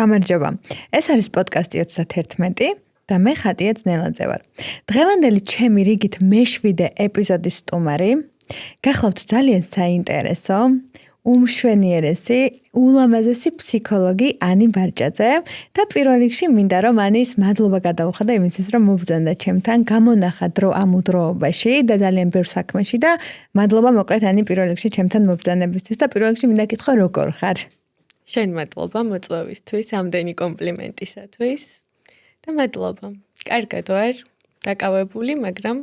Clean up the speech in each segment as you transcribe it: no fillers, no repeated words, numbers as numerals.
გამარჯობა. ეს არის პოდკასტი 31 და მე ხატია ძნელაძე ვარ. დღევანდელი ჩემი რიგით მე-7 ეპიზოდის სტუმარი. გახლავთ ძალიან საინტერესო, უმშვენიერესი, ულამაზესი ფსიქოლოგი ანი ბარჭაძე და პირველ რიგში მინდა რომ ანის მადლობა გადაუხადა იმისთვის რომ მობრძანდა ჩემთან, გამონახა დრო ამ უდროობაში და ძალიან ბევრ საქმეში და მადლობა მოკლედ ანი პირველ რიგში ჩემთან მობრძანებისთვის და პირველ რიგში მინდა გითხრა როგორ ხარ? შენ მადლობა მოწვევისთვის, ამდენი კომპლიმენტისათვის და მადლობა. კარგად ვარ, დაკავებული, მაგრამ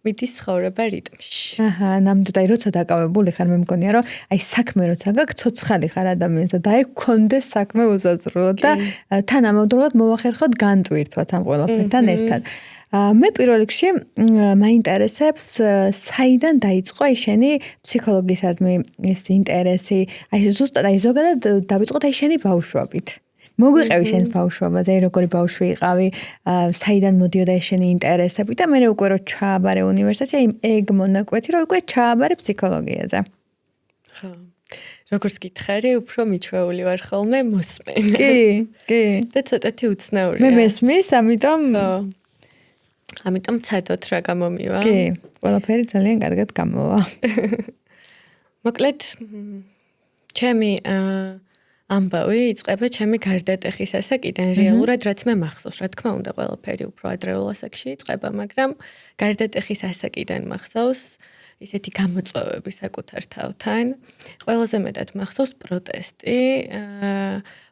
მიდის ცხოვრება რიტმში. ნამდვილად, როცა დაკავებული ხარ, მე მგონია, რომ საქმე როცა გაქვს, ცოცხალი ხარ ადამიანს და გქონდეს საქმე უზრუნველად და თან ამავდროულად მოვახერხოთ განტვირთვათ ამ ყველაფერთან ერთად. მე პირველ რიგში მაინტერესებს საიდან დაიწყო შენი ფსიქოლოგიისადმი ეს ინტერესი, ზუსტად ზოგადად დავიწყოთ შენი ბავშვობით. მოგვიყევი შენს ბავშვობაზე, როგორი ბავშვი იყავი, საიდან მოდიოდა შენი ინტერესები და მე უკვე რო ჩააბარე უნივერსიტეტში, ეგ მონაკვეთი რო უკვე ჩააბარე ფსიქოლოგიაზე. ხო. როგორც გითხარი, უფრო მიჩვეული ვარ ხოლმე მოსმენ. კი. და ცოტათი უცნაურია. მე მესმის, ამიტომ ცადოთ რა გამომივა. კი, ყველაფერი ძალიან კარგად გამოვა. მოკლედ, ჩემი ამბავი იწყება ჩემი გარდატეხის ასაკიდან რეალურად, რაც მე მახსოვს, რა თქმა უნდა, ყველაფერი უფრო ადრეულ ასაკში იწყება, მაგრამ გარდატეხის ასაკიდან მახსოვს ისეთი გამოწვევები საკუთარ თავთან. ყველაზე მეტად მახსოვს პროტესტი.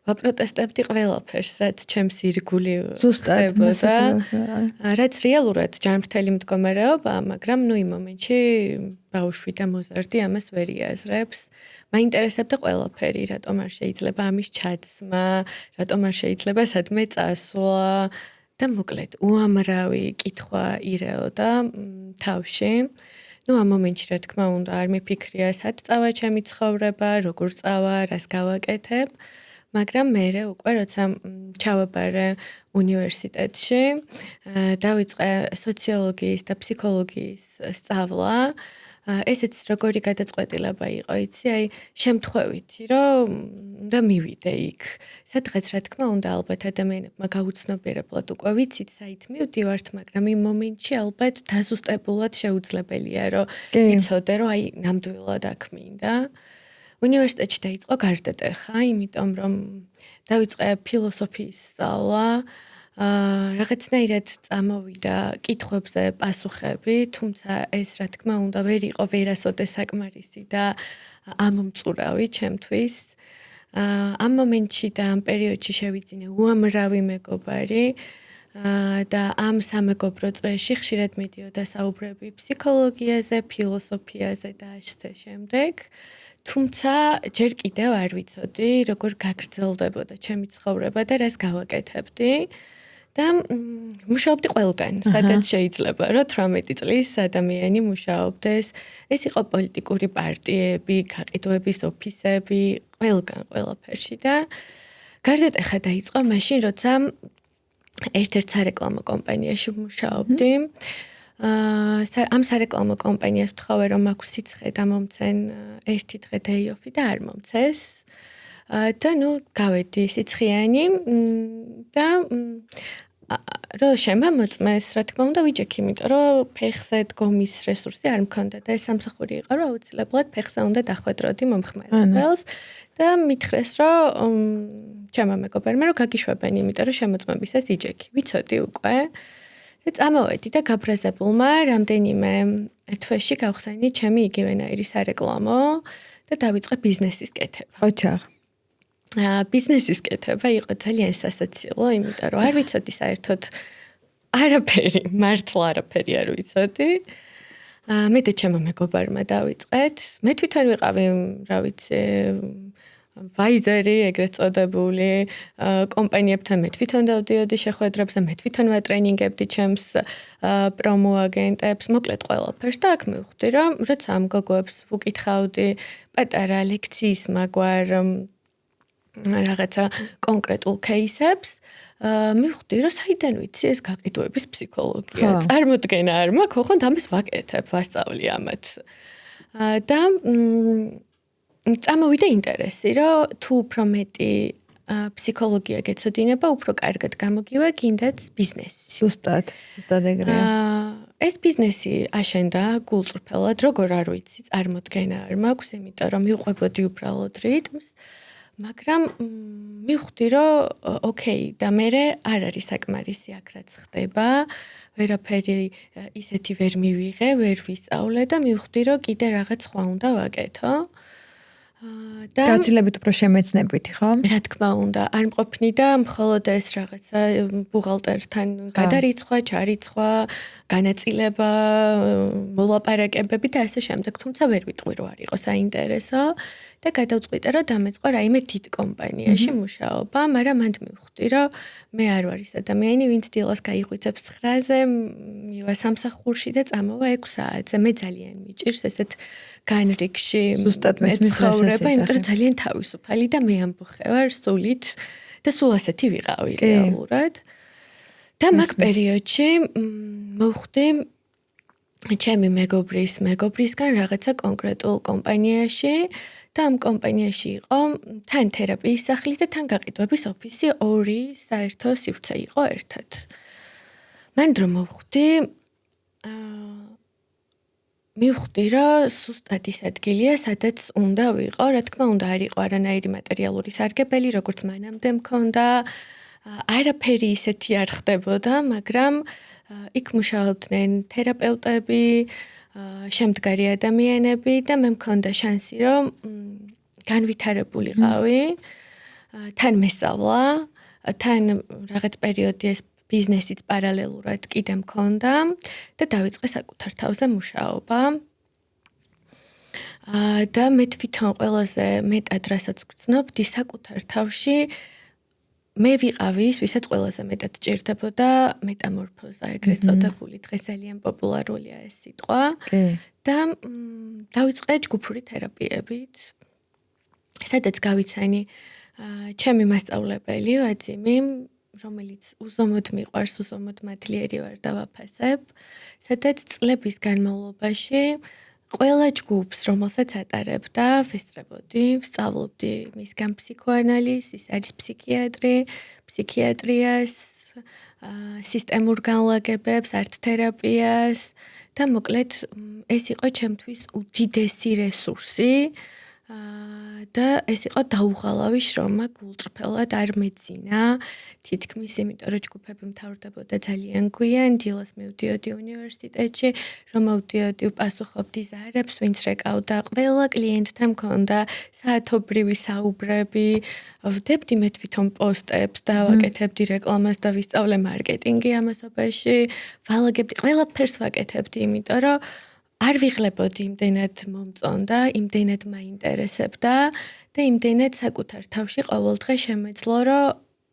ვაპროტესტებდი ყველაფერს, რაც ჩემს ირგული ხდებოდა. რაც რეალურად ჯანმრთელი მდგომარეობა, მაგრამ იმ მომენტში ბავშვი და მოზარდი ამას ვერ იაზრებს. მაინტერესებდა ყველაფერი, რატომ არ შეიძლება ამის ჩაცმა, რატომ არ შეიძლება სადმე წასვლა და მოკლედ უამრავი კითხვა ირეოდა თავში. ამ მომენტში რა თქმა უნდა არ მიფიქრია სად წავა ჩემი ცხოვრება, როგორ წავა, რას გავაკეთებ. მაგრამ მე უკვე როცა ჩავაბარე უნივერსიტეტში, დავიწყე სოციოლოგიის და ფსიქოლოგიის სწავლა. ესეც როგორი გადაწყვეტილება იყო, იცი, შემთხვევითი, რომ უნდა მივიდე იქ. სადღაც რა თქმა უნდა, ალბათ ადამიანებმა გაუცნობიერებლად უკვე ვიცით, საით მივდივართ, მაგრამ იმ მომენტში ალბათ დაზუსტებულად შეუძლებელია, რომ იცოდე, რომ ნამდვილად აქ მინდა. უნივერსიტეტში დაიწყო გარდატეხა, იმიტომ რომ დავიწყე ფილოსოფიის სწავლა, რაღაცნაირად წამოვიდა კითხვებზე პასუხები, თუმცა ეს რა თქმა უნდა ვერ იყო ვერასოდეს საკმარისი და ამომწურავი ჩემთვის. ამ მომენტში და ამ პერიოდში შევიძინე უამრავი მეგობარი და ამ სამეგობრო წრეში ხშირად მიდიოდა საუბრები ფსიქოლოგიაზე, ფილოსოფიაზე და ასე შემდეგ. თუმცა ჯერ კიდევ არ ვიცოდი, როგორ გაგრძელდებოდა ჩემი ცხოვრება და რას გავაკეთებდი. და მუშაობდი ყველგან, სადაც შეიძლება, რომ 18 წლის ადამიანი მუშაობდეს. ეს იყო პოლიტიკური პარტიები, გაყიდვების ოფისები, ყველგან, ყველაფერში და გარდატეხა დაიწყო მაშინ, როცა ერთ-ერთ სარეკლამო კომპანიაში მუშაობდი. ამ სარეკლამო კომპანიას ვთხოვე, რომ მაქვს სიცხე და მომცენ ერთი დღე day-off-ი და არ მომცეს. და გავედი სიცხიანი და რო შემამოწმეს, რა თქმა უნდა, ვიჯექი, იმიტომ რომ ფეხზე დგომის რესურსი არ მქონდა და ეს სამსახური იყო, რომ აუცილებლად ფეხზე უნდა დახვედროდი მომხმარებელს და მითხრეს, რომ ჩემმა მეგობარმა რომ გაგიშვებენ, იმიტომ რომ შემოწმებისას იჯექი. ვიცოდი უკვე. და წამოვედი და გაბრაზებულმა რამდენიმე თვეში გავხსენი ჩემი იგივენაირი სარეკლამო და დავიწყე ბიზნესის კეთება. ოჩახ. ბიზნესის კეთება იყო ძალიან სასაცილო, იმიტომ რომ არ ვიცოდი საერთოდ არაფერი, მართლა არაფერი არ ვიცოდი. მე და ჩემო მეგობარმა დავიწყეთ. მე თვითონ ვიყავი, რა ვიცი, ვაიზერი, ეგრეთ წოდებული კომპანიებთან მე თვითონ დავდიოდი შეხვედრებს და მე თვითონ ვატრენინგებდი ჩემს პრომოაგენტებს, მოკლედ ყველაფერს და აქ მივხვდი, რომ როცა ამ გოგოებს ვუკითხავდი პატარა ლექციის მაგვარ რაღაცა კონკრეტულ кейსებს, მივხვდი, რომ საიდან ვიცი ეს გაყიდვების ფსიქოლოგია. წარმოდგენა არ მაქვს, ოღონდ ამას ვაკეთებ, ვასწავლი ამათ. და წამოვიდა ინტერესი, რომ თუ უფრო მეტი ფსიქოლოგია გეცოდინება, უფრო კარგად გამოგივა კიდეც ბიზნესი. ზუსტად ეგრეა. ეს ბიზნესი აშენდა გულწრფელად, როგორ არ ვიცი, წარმოდგენა არ მაქვს, იმიტომ რომ მივყვებოდი უბრალოდ რიტმს, მაგრამ მივხვდი, რომ ოკეი, და მე არ არის საკმარისი აქ რაც ხდება, ვერაფერი ისეთი ვერ მივიღე, ვერ ვისწავლე და მივხვდი, რომ კიდე რაღაც სხვა უნდა ვაკეთო. და გაცილებით უფრო შემეცნებითი, ხო? რა თქმა უნდა, არ მყოფნი და მხოლოდ ეს რაღაცა ბუღალტერთან გადარიცხვა, ჩარიცხვა, განაწილება, მოლაპარაკებები და ასე შემდეგ, თუმცა ვერ ვიტყვი რომ არ იყო საინტერესო და გადავწყვიტე რომ დამეწყო რაიმე დიდ კომპანიაში მუშაობა, მაგრამ მანდ მივხვდი რომ მე არ ვარ ის ადამიანი, ვინც დილას გაიღვიძებს 9-ზე, მივა სამსახურში და წამოვა 6 საათზე. მე ძალიან მიჭირს ესეთ განრიგში მეცხოვრება, იმიტომ რომ ძალიან თავისუფალი და მე ამბოხე ვარ სულით და სულ ასეთი ვიყავი რეალურად. და მაგ პერიოდში მოვხვდი ჩემი მეგობრისგან რაღაცა კონკრეტულ კომპანიაში და ამ კომპანიაში იყო თან თერაპიის სახლი და თან გაყიდვების ოფისი, ორი საერთო სივრცე იყო ერთად. მან რომ მივხვდი, რომ სუსტად ის ადგილია, სადაც უნდა ვიყო, რა თქმა უნდა, არ იყო არანაირი მატერიალური სარგებელი, როგორც მანამდე მქონდა. არაფერი ისეთი არ ხდებოდა, მაგრამ იქ მუშაობდნენ თერაპევტები, შემდგარი ადამიანები და მე მქონდა შანსი, რომ განვითარებულიყავი, თან მესწავლა, თან რაღაც პერიოდი ეს ბიზნესიც პარალელურად კიდე მქონდა და დავიწყე საკუთარ თავზე მუშაობა. და მე თვითონ ყველაზე მეტად რასაც გრძნობდი საკუთარ თავში მე ვიყავი ის, ვისაც ყველაზე მეტად ჭირდებოდა მეტამორფოზა, ეგრეთ წოდებული, დღეს ძალიან პოპულარულია ეს სიტყვა. და დავიწყე ჯგუფური თერაპიებით, სადაც გავიცანი ჩემი მასწავლებელი ვაძიმი, რომელიც უზომოდ მიყვარს, უზომოდ მადლიერი ვარ და ვაფასებ, სადაც წლების განმავლობაში ყველა ჯგუფს, რომელსაც ატარებდა, ვესწრებოდი, ვსწავლობდი მისგან ფსიქოანალიზს, ის არის ფსიქიატრი, ფსიქიატრიას, სისტემურ განლაგებებს, არტ-თერაპიას და მოკლედ ეს იყო ჩემთვის უდიდესი რესურსი და ეს იყო დაუღალავი შრომა გულწრფელად არ მეძინა თითქმის იმიტომ რომ ჯგუფები მთავრდებოდა ძალიან გვიან დილას მივდიოდი უნივერსიტეტში რომ მოვდიოდი ვპასუხობდი ზარებს ვინც რეკავდა ყველა კლიენტთან მქონდა საათობრივი საუბრები ვდებდი მე თვითონ პოსტებს და ვაკეთებდი რეკლამას და ვისწავლე მარკეტინგი ამასობაში ვალაგებდი ყველაფერს ვაკეთებდი იმიტომ რომ არ ვიღლებოდი იმდენად მომწონდა, იმდენად მაინტერესებდა და იმდენად საკუთარ თავში ყოველდღე შემეძლო, რომ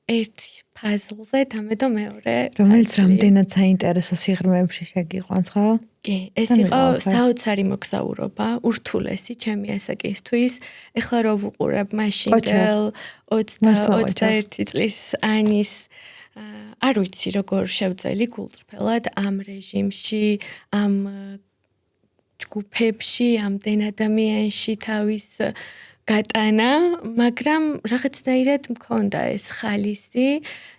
ერთ ფაზლზე დამედო მეორე. რომელიც რამდენად საინტერესო სიღრმეებში შეგიყვანს, ხო? კი, ეს იყო საოცარი მოგზაურობა, ურთულესი ჩემი ასაკისთვის. ეხლა რო ვუყურებ მაშინდელ 21 წლის ანის არ ვიცი როგორ შევძელი გულწრფელად ამ რეჟიმში, ამ ჯგუფებში, ამდენ ადამიანში თავის გატანა, მაგრამ რაღაცნაირად მქონდა ეს ხალისი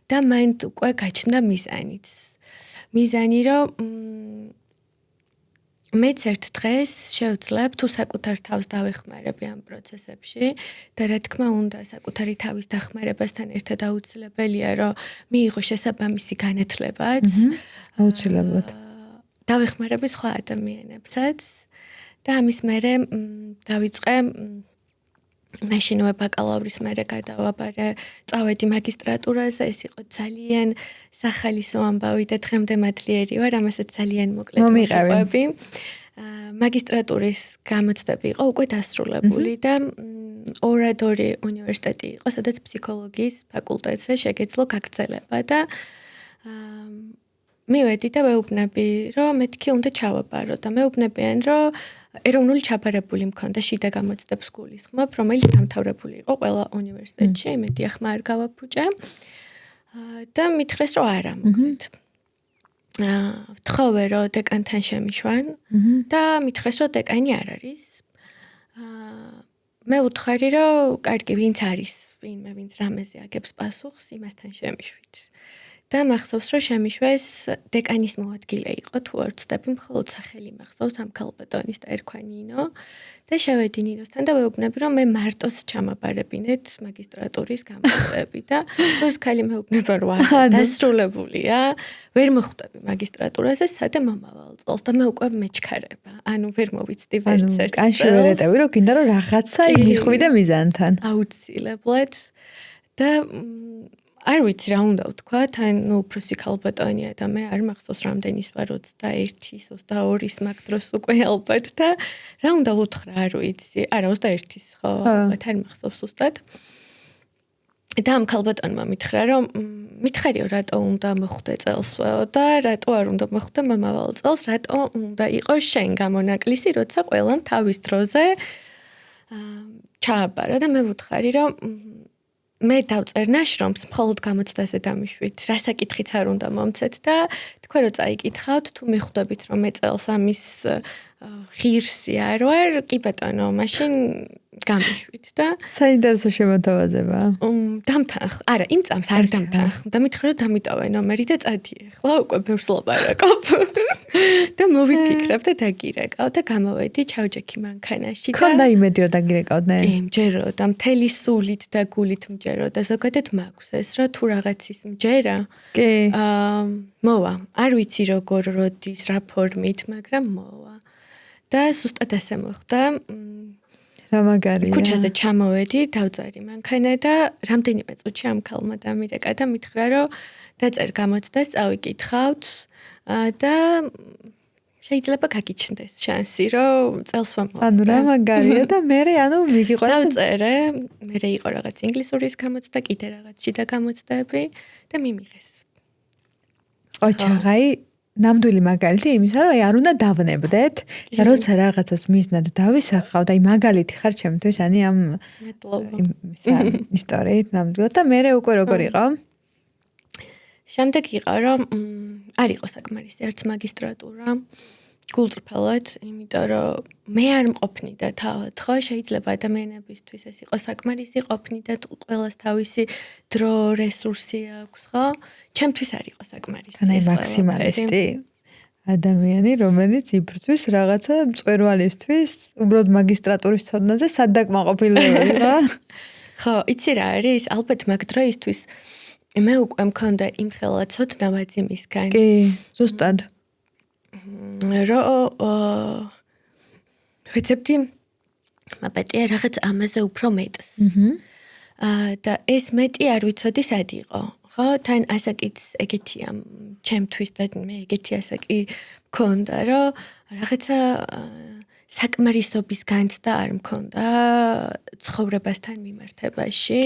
და მან უკვე გაჩნდა მიზანიც. მიზანი, რომ მეც ერთ დღეს შევძლებ თუ საკუთარ თავს დავეხმარები ამ პროცესებში და რა თქმა უნდა, საკუთარი თავის დახმარებასთან ერთად აუცილებელია, რომ მიიღო შესაბამისი განათლებაც. აუცილებლად. დავეხმარები სხვა ადამიანებსაც და ამის მერე დავიწყე მაშინვე ბაკალავრის მერე გადავაბარე, წავედი მაგისტრატურაზე, ეს იყო ძალიან სახალისო ამბავი და დღემდე მადლიერი ვარ, ამასაც ძალიან მოკლედ მივიღები. მაგისტრატურის გამოცდები იყო უკვე დასრულებული და ორადორი უნივერსიტეტი იყო, სადაც ფსიქოლოგიის ფაკულტეტზე შეგეძლო გაგრძელება და მივედი და ვეუბნები, რომ მეთქი უნდა ჩავაბარო და მეუბნებიან, რომ ეროვნული ჩაბარებული მქონდა შიდა გამოცდებს გულისხმობ, რომელიც დამთავრებული იყო ყველა უნივერსიტეტში, იმედი ახლა არ გავაფუჭე. და მითხრეს, რომ არა, მოკლედ. ვთხოვე, რომ დეკანთან შემიშვან და მითხრეს, რომ დეკანი არ არის. მე ვუთხარი, რომ კარგი, ვინც არის, ვინც რამეზე აგებს პასუხს, იმასთან შემიშვით. და მახსოვს, რომ შემიშვეს დეკანის მოადგილე იყო, თუ არ ვცდები, მხოლოდ სახელი მახსოვს ამ ქალბატონის და ერქვა ნინო. და შევედი ნინოსთან და ვეუბნები, რომ მე მარტოს ჩამაბარებინეთ მაგისტრატურის გამოცდები და ეს ქალი მეუბნება, რომ არა, დასრულებულია, ვერ მოხვდები მაგისტრატურაზე, სადე მომავალ წელს და მე უკვე მეჩქარება. ანუ ვერ მოვიცდი ვერც ერთ. კანში ვერ ეტევი, რომ გინდა რომ რაღაცა მიხვიდე მიზანთან. აუცილებლად და არ ვიცი რა უნდა ვთქვა, თან უფროსი ქალბატონია და მე არ მახსოვს რამდენის ვარ 21-ის, 22-ის მაგ დროს უკვე ალბათ და რა უნდა ვუთხრა, არ ვიცი. არა, 21-ის ხო, ალბათ არ მახსოვს ზუსტად. და ამ ქალბატონმა მითხრა, რომ მითხარიო, რატო უნდა მოხვდე წელსვეო და რატო არ უნდა მოხვდე მომავალ წელს, რატო უნდა იყოს შენ გამონაკლისი, როცა ყველამ თავის დროზე ჩააბარა და მე ვუთხარი, რომ მე დავწერ ნაშრომს, მხოლოდ გამოცდაზე დამიშვით, რასაკითხიც არ უნდა მომცეთ და თქვენ რო წაიკითხავთ, თუ მიხვდებით, რომ მე წელს ამის ღირსი არ ვარ, კი ბატონო, მაშინ გამიშვით და საინტერესო შემოთავაზება. დამთანხ, არა, იმ წამს არ დამთანხ და მითხრა, რომ დამიტოვე ნომერი და წადიე. ხლა უკვე ბევრს ლაპარაკობ. და მოვიფიქრებ და დაგირეკავ და გამოვედი ჩავჯექი მანქანაში და ქონდა იმედი რომ დაგირეკავდნენ? კი, მჯეროდა, მთელი სულით და გულით მჯეროდა. ზოგადად მაქვს ეს, რომ თუ რაღაცის მჯერა, კი. მოვა. არ ვიცი როგორ როდის, რა ფორმით, მაგრამ მოვა. და ზუსტად ასე მოხდა. რა მაგარია. ქუჩაზე ჩამოვედი, დავწერი მანქანა და რამდენიმე წუთში ამ ქალმა დამირეკა და მითხრა, რომ დაწერ გამოცდას, წავიკითხავთ და შეიძლება გაგიჩნდეს შანსი, რომ წელს ვამოვიდე. ანუ რა მაგარია და მე ანუ მიგიყვება. დავწერე, მე იყო რაღაც ინგლისურის გამოცდა, კიდე რაღაც შიდა გამოცდები და მიმიღეს. ოჩაღაი ნამდვილი მაგალითი იმისა, რომ არ უნდა დავნებდეთ და როცა რაღაცას მიზნად დავისახავ და მაგალითი ხარ ჩემთვის, ანუ ამ ისტორიით ნამდვილად და მე უკვე როგორ იყო? შემდეგ იყო, რომ არ იყო საკმარისი არც მაგისტრატურა გულწრფელად, იმიტომ რომ მე არ მყოფნი და თავად ხო შეიძლება ადამიანებისთვის ეს იყო საკმარისი ყოფნი და ყველას თავისი დრო, რესურსი აქვს, ხო? ჩემთვის არ იყო საკმარისი. თანაი მაქსიმალისტი ადამიანი, რომელიც იბრძვის რაღაცა მწვერვალისთვის, უბრალოდ მაგისტრატურის ცოდნაზე სად დაკმაყოფილებელი, ხო? ხო, იცი რა არის? ალბათ მაგ დროისთვის მე უკვე მქონდა იმხელა ცოდნა ვაძიმისგან. კი, ზუსტად. ვეცებდი მაპეტია რაღაც ამაზე უფრო მეტს. და ეს მეტი არ ვიცოდი სად იყო. ხო, თან ასაკიც ეგეთია ჩემთვის და მე ეგეთი ასაკი მქონდა, რომ რაღაცა საკმარისობის განცდა არ მქონდა ცხოვრებასთან მიმართებაში.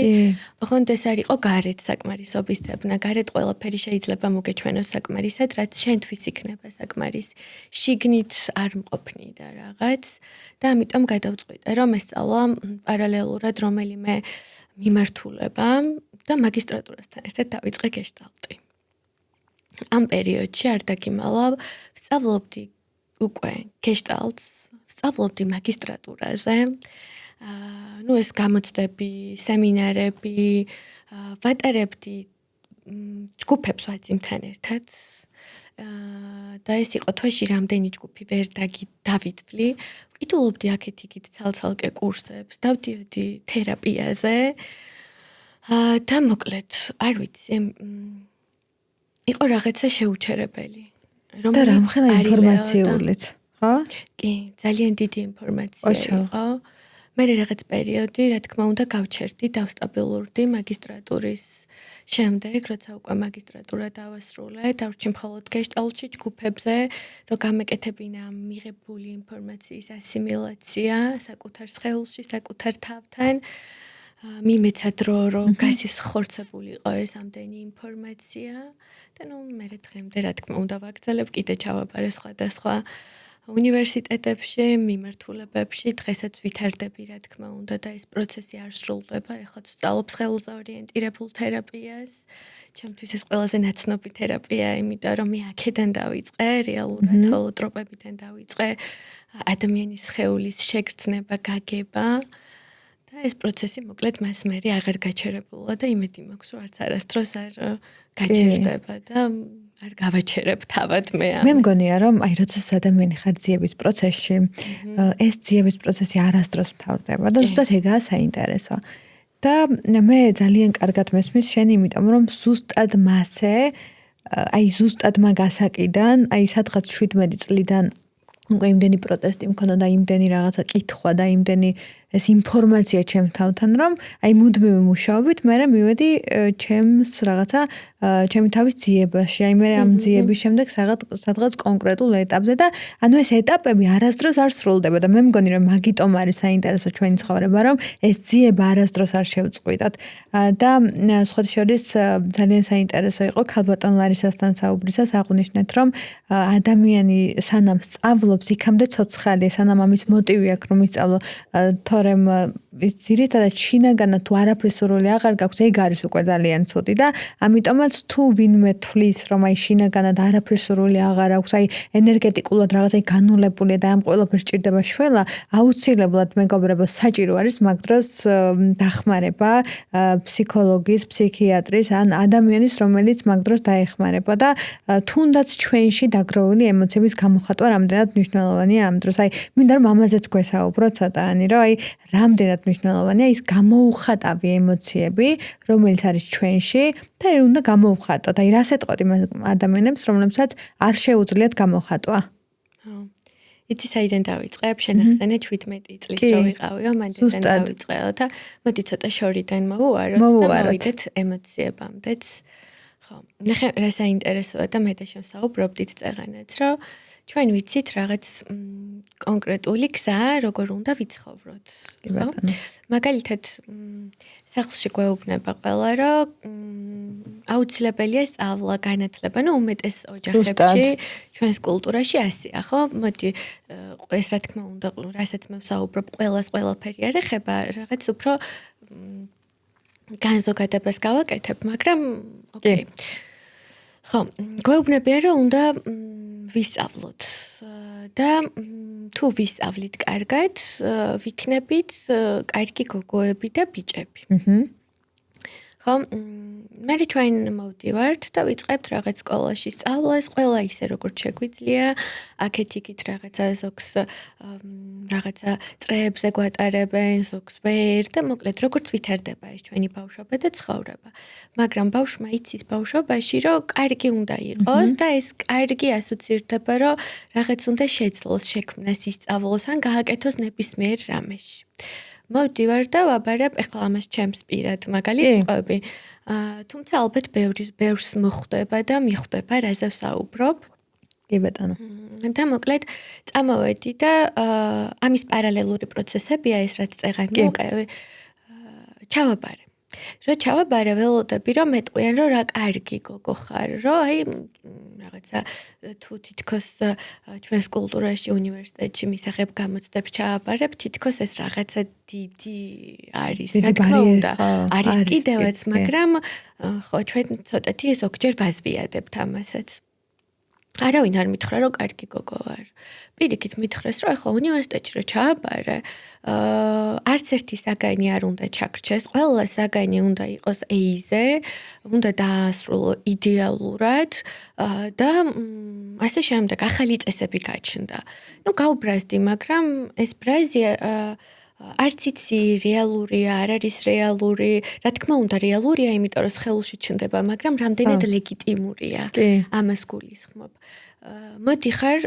ოღონდ ეს არ იყო გარეთ საკმარისობის ძებნა, გარეთ ყველაფერი შეიძლება მოგეჩვენოს საკმარისად, რაც შენთვის იქნება საკმარისი. შიგნით არ მყოფნი და რაღაც და ამიტომ გადავწყვიტე, რომ ესწავლა პარალელურად რომელიმე მიმართულება და მაგისტრატურასთან ერთად დავიწყე გეშტალტი. ამ პერიოდში არ დაგიმალავ, ვსწავლობდი უკვე გეშტალტს, ვსწავლობდი მაგისტრატურაზე. ნუ ეს გამოცდები, სემინარები, ვატარებდი ჯგუფებს ვაძიმთან ერთად. და ეს იყო თვეში რამდენი ჯგუფი ვერ დავიდვლი. ვკითხულობდი აქეთ-იქით ცალ-ცალკე კურსებს, დავდიოდი თერაპიაზე. და მოკლედ, არ ვიცი, იყო რაღაცა შეუჩერებელი. და რამხელა ინფორმაციულიც, ხო? კი, ძალიან დიდი ინფორმაცია იყო. მე რაღაც პერიოდი, რა თქმა უნდა, გავჩერდი, დავსტაბილურდი მაგისტრატურის შემდეგ, როცა უკვე მაგისტრატურა დავასრულე, დავრჩი მხოლოდ გეშტალტში ჯგუფებზე, რომ გამეკეთებინა მიღებული ინფორმაციის ასიმილაცია საკუთარ სხეულში, საკუთარ თავთან. მიმეცა დრო რომ გასიხორცებულიყო ეს ამდენი ინფორმაცია და მე დღემდე რა თქმა უნდა ვაგრძელებ კიდე ჩავაბარე სხვადასხვა უნივერსიტეტებში, მიმართულებებში დღესაც ვითარდები რა თქმა უნდა და ეს პროცესი არ სრულდება. ეხლა თუ სწავლობს ხელზე ორიენტირებულ თერაპიას, ჩემთვის ეს ყველაზე ნაცნობი თერაპია, იმიტომ რომ მე აქედან დავიწყე, რეალურად ჰოლოტროპებიდან დავიწყე ადამიანის სხეულის შეგრძნება, გაგება და ეს პროცესი მოკლედ მას მე აღარ გაჩერებულა და იმედი მაქვს რომ არც არასდროს არ გაჩერდება და არ გავაჩერებ თავად მე. მე მგონია რომ აი როცა ადამიანი ხარ ძიების პროცესში, ეს ძიების პროცესი არასდროს მთავრდება და ზუსტად ეგაა საინტერესო. და მე ძალიან კარგად მესმის შენ, იმიტომ რომ ზუსტად მასე, აი ზუსტად მაგასაკიდან, აი სადღაც 17 წლიდან უკვე იმდენი პროტესტი მქონდა და იმდენი რაღაცა კითხვა და იმდენი ეს ინფორმაცია ჩემ თავთან რომ აი მუდმივი მუშაობით მე მივედი ჩემს რაღაცა ჩემი თავის ძიებაში. აი მე ამ ძიების შემდეგ სადღაც კონკრეტულ ეტაპზე და ანუ ეს ეტაპები არასდროს არ სრულდება და მე მგონი რომ მაგიტომ არის საინტერესო ჩვენი ცხოვრება რომ ეს ძიება არასდროს არ შევწყვიტოთ. და სხვა შორის ძალიან საინტერესო იყო ქალბატონ ლარისასთან საუბრისას აღვნიშნეთ რომ ადამიანი სანამ სწავლობს იქამდე ცოცხალია, სანამ ამის მოტივი აქვს რომ ისწავლო თორემ ძირითადად შინაგანად თუ არაფერსურული აღარ გაქვს, ეგ არის უკვე ძალიან ცუდი და ამიტომაც თუ ვინმე თვლის რომ აი შინაგანად არაფერსურული აღარ აქვს, აი ენერგეტიკულად რაღაცა განულებულია და ამ ყველაფერს ჭირდება შველა, აუცილებლად მეგობრებო საჭირო არის მაგ დროს დახმარება ფსიქოლოგის, ფსიქიატრის ან ადამიანის, რომელიც მაგ დროს დაეხმარება და თუნდაც ჩვენში დაგროვილი ემოციების გამოხატვა რამდენად მნიშვნელოვანია ამ დროს. აი მინდა რომ ამაზეც გვესაუბრო ცოტაანი, რომ აი რამდენად მნიშვნელოვანია ის გამოუხატავი ემოციები, რომელიც არის ჩვენში და უნდა გამოუხატოთ. აი რას ეტყოთ იმ ადამიანებს, რომლებსაც არ შეუძლიათ გამოხატვა? იცი საიდან დავიწყებ? შენახსენე 17 წლის რო ვიყავიო, მანდიდან დავიწყეო და მოდი ცოტა შორიდან მოვუაროთ და მოვიდეთ ემოციებამდეც. ხო, ნახე რა საინტერესოა და მე და შენ საუბრობდით წეღანაც, რომ ჩვენ ვიცით რაღაც კონკრეტული გზა, როგორ უნდა ვიცხოვროთ. მაგალითად, სახლში გვეუბნება ყველა, რომ აუცილებელია სწავლა, განათლება, ну უმეტეს ოჯახებში, ჩვენს კულტურაში ასეა, ხო? მოდი ეს რა თქმა უნდა, რასაც მე ვსაუბრობ, ყველაფერი არ ეხება, რაღაც უფრო განზოგადებას გავაკეთებ, მაგრამ ოკეი. ხო, გვეუბნებიან, რომ უნდა ვისწავლოთ და თუ ვისწავლით კარგად, ვიქნებით კარგი გოგოები და ბიჭები. ხო, მე ჩვენ მოვდივართ და ვიწყებთ რაღაც სკოლაში სწავლას, ყველა ისე როგორც შეგვიძლია, აქეთ-იქით რაღაცა ზოგს რაღაცა წრეებზე გვატარებენ, ზოგს ვერ და მოკლედ როგორც ვითარდება ეს ჩვენი ბავშვობა და ცხოვრება. მაგრამ ბავშვმა იცის ბავშვობაში, რომ კარგი უნდა იყოს და ეს კარგი ასოცირდება, რომ რაღაც უნდა შეძლოს, შექმნას, ისწავლოს ან გააკეთოს ნებისმიერ რამეში. მოვდივარ და ვაბარებ ეხლა ამას ჩემს პირად მაგალითად ყვები. თუმცა ალბათ ბევრს მოხვდება და მიხვდება რაზე ვსაუბრობ. კი ბატონო. და მოკლედ წამოვედი და ამის პარალელური პროცესებია ეს რაც წეღანი მოვყევი. ჩავაბარე. რო ჩავაბარე ველოდები რომ მეტყვიან რომ რა კარგი გოგო ხარ, რომ აი რაღაცა თუ თითქოს ჩვენს კულტურაში უნივერსიტეტში მისაღებ გამოცდებს ჩააბარებ, თითქოს ეს რაღაცა დიდი არის, რა თქმა უნდა, არის კიდევაც, მაგრამ ხო ჩვენ ცოტათი ზოგჯერ ვაზვიადებთ ამასაც. არავინ არ მითხრა რომ კარგი გოგო ვარ. პირიქით მითხრეს რომ ახლა უნივერსიტეტში რო ჩააბარე, არც ერთი საგანი არ უნდა ჩაგრჩეს, ყველა საგანი უნდა იყოს A-ზე, უნდა დაასრულო იდეალურად და ასე შემდეგ ახალი წესები გაჩნდა. ნუ გაუბრაზდი, მაგრამ ეს ბრაზი არც იცი რეალურია, არ არის რეალური, რა თქმა უნდა რეალურია, იმიტომ რომ სხეულში ჩნდება, მაგრამ რამდენად ლეგიტიმურია ამას გულისხმობ. მოდი ხარ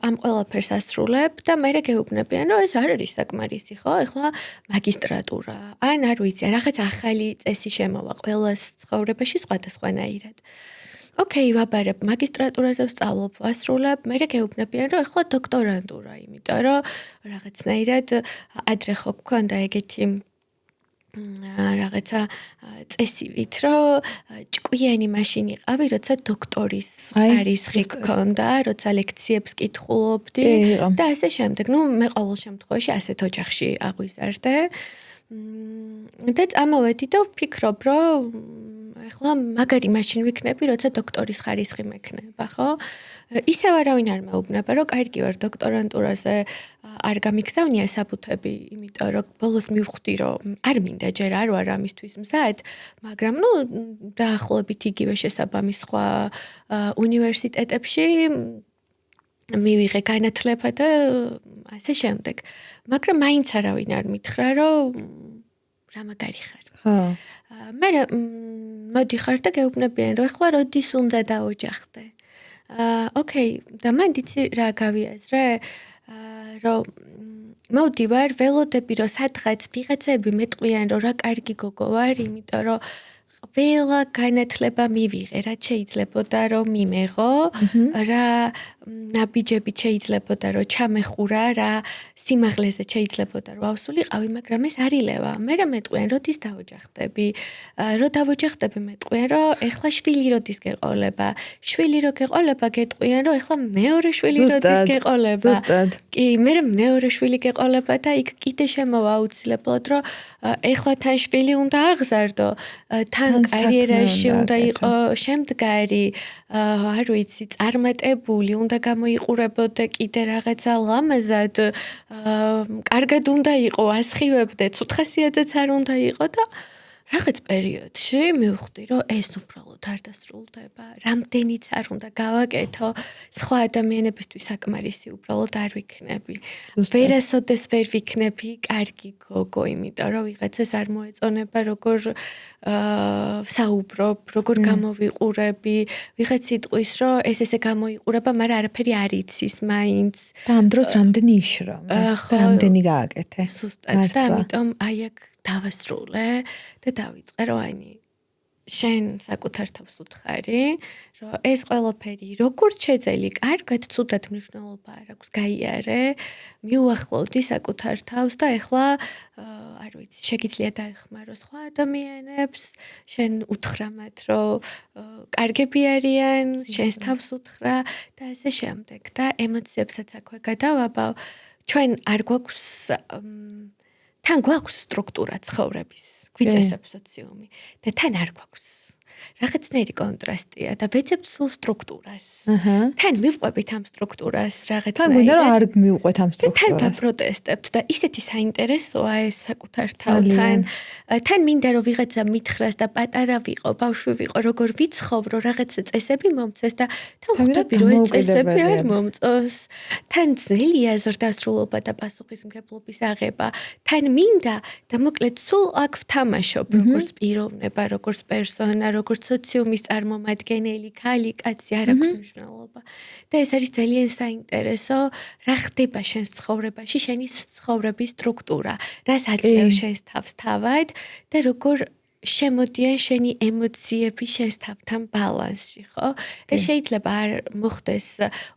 ამ ყველაფერს ასრულებ და მერე გეუბნებიან, რომ ეს არ არის საკმარისი, ხო? ეხლა მაგისტრატურა, ან არ ვიცი, რაღაც ახალი წესი შემოვა ყველას ცხოვრებაში სხვადასხვანაირად. ოკეი, ვაბარებ მაგისტრატურაზე ვსწავლობ, ვასრულებ, მერე გეუბნებიან, რომ ეხლა დოქტორანტურა, იმიტომ რომ რაღაცნაირად ადრე ხო გქონდა ეგეთი რაღაცა წესივით, რომ ჭკვიანი მაშინ იყავი, როცა დოქტორის ხარისხი გქონდა, როცა ლექციებს კითხულობდი და ასე შემდეგ. მე ყოველ შემთხვევაში ასეთ ოჯახში აღვიზარდე. და წამოვედი და ვფიქრობ, რომ ეხლა მაგარი მაშინ ვიქნები, როცა დოქტორის ხარისხი მექნება, ხო? ისევ არავინ არ მეუბნება, რომ კარგი ვარ დოქტორანტურაზე არ გამიგზავნია საფუთები, იმიტომ რომ ბოლოს მივხვდი, რომ არ მინდა ჯერ არ ვარ ამისთვის მზად, მაგრამ დაახლოებით იგივე შესაბამის სხვა უნივერსიტეტებში მივიღე განათლება და ასე შემდეგ. მაგრამ მაინც არავინ არ მითხრა, რომ რა მაგარი ხარ. ხო. მე მოდიხარ და გეუბნებიან, რომ ეხლა როდის უნდა დაოჯახდე. ოკეი, და მან დიცი რა გავიაზრე, რომ მოვდივარ, ველოდები, რომ სადღაც ვიღაცები მეტყვიან, რომ რა კარგი გოგო ვარ, იმიტომ რომ ყველა განათლება მივიღე, რაც შეიძლებოდა რომ მიმეღო, რა ნაბიჯები შეიძლებოდა რომ ჩამეხურა, რა სიმაღლეზე შეიძლებოდა რომ ავსულიყავი, მაგრამ ეს არ ილევა. მე მეტყვიან, როდის დავოჯახდები? რო დავოჯახდები მეტყვიან, რომ ეხლა შვილი როდის გეყოლება? შვილი რო გეყოლება, გეტყვიან, რომ ეხლა მეორე შვილი როდის გეყოლება? კი, მე მეორე შვილი გეყოლება და იქ კიდე შემოვა აუცილებლად, რომ ეხლა თან შვილი უნდა აღზარდო, თან კარიერაში უნდა იყო შემდგარი, არ ვიცი, წარმატებული, უნდა გამოიყურებოდე კიდე რაღაცა ლამაზად, კარგად უნდა იყო, ასხივებდე, ცუთხასიათაც არ უნდა იყო და რაღაც პერიოდში მივხვდი, რომ ეს უბრალოდ არ დასრულდება, რამდენიც არ უნდა გავაკეთო, სხვა ადამიანებისთვის საკმარისი უბრალოდ არ ვიქნები. ვერასოდეს ვერ ვიქნები კარგი გოგო, იმიტომ რომ ვიღაცას არ მოეწონება, როგორ საუბრობ, როგორ გამოვიყურები, ვიღაც იტყვის, რომ ესე გამოიყურება, მაგრამ არაფერი არ იცის მაინც. და ამ დროს რამდენი იშრა, რამდენი გააკეთე. ზუსტად და ამიტომ აი აქ დავასრულე და დავიწყე, რომ შენ საკუთარ თავს უთხარი, რომ ეს ყველაფერი როგორც შეძელი, კარგად, ცუდად მნიშვნელობა არ აქვს, გაიარე, მიუახლოვდი საკუთარ თავს და ეხლა არ ვიცი, შეგიძლია დაეხმარო სხვა ადამიანებს, შენ უთხრა მათ, რომ კარგები არიან, შენს თავს უთხრა და ასე შემდეგ და ემოციებსაც აქვე გადავაბავ, ჩვენ არ გვაქვს თან გვაქვს სტრუქტურა ცხოვრების, გვიწესებს სოციუმი და თან არ გვაქვს. რაღაცნაირი კონტრასტია და ვეცებთ სულ სტრუქტურას. თან მივყვებით ამ სტრუქტურას რაღაცნაირად. თან გვინდა რომ არ მივყვეთ ამ სტრუქტურას. თან ვაპროტესტებთ და ისეთი საინტერესოა ეს საკუთარ თავთან. თან მინდა რომ ვიღაცა მითხრას და პატარა ვიყო, ბავშვი ვიყო, როგორ ვიცხოვრო, რაღაცა წესები მომწეს და თან ვხვდები რომ ეს წესები არ მომწოს. თან ძნელია ზრდასრულობა და პასუხისმგებლობის აღება. თან მინდა და მოკლედ სულ აქ ვთამაშობ, როგორც პიროვნება, როგორც პერსონა, როგორც სოციუმის წარმომადგენელი, ქალი, კაცი, არ აქვს მნიშვნელობა. და ეს არის ძალიან საინტერესო, რა ხდება შენს ცხოვრებაში, შენი ცხოვრების სტრუქტურა, რას აწევს შენს თავს თავად და როგორ შემოდიან შენი ემოციები შენს თავთან ბალანსში, ხო? ეს შეიძლება არ მოხდეს